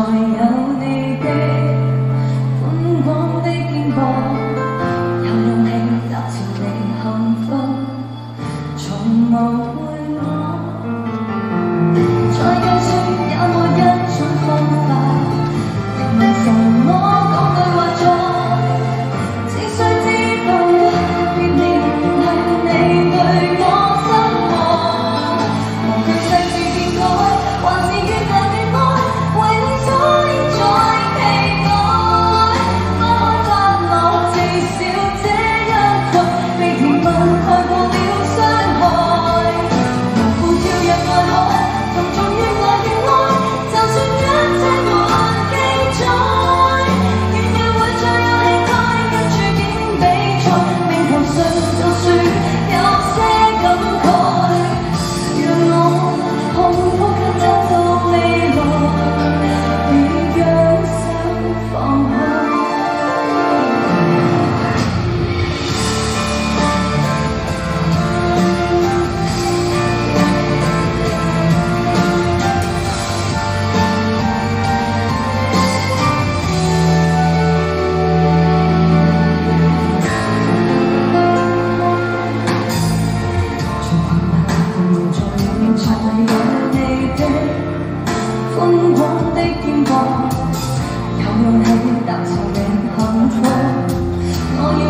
有你的寬廣的肩膊，有勇氣踏前你幸福，從無悔我。再計算也沒一種方法，明明什麼講對或錯，只需知道別念係你對我失望。無懼世事變改，還是越來越愛，為你所以再期待。花開花落，至少這一刻被甜蜜蓋過了傷害。無負跳入愛海，重重越來越愛，就算一切沒記載，遠遠會再有氣概，跟住竟比賽，命途上就算有些感慨，讓我痛呼吸找到未來，別讓手放開。寬廣的肩膊，有勇氣踏前你幸福，我要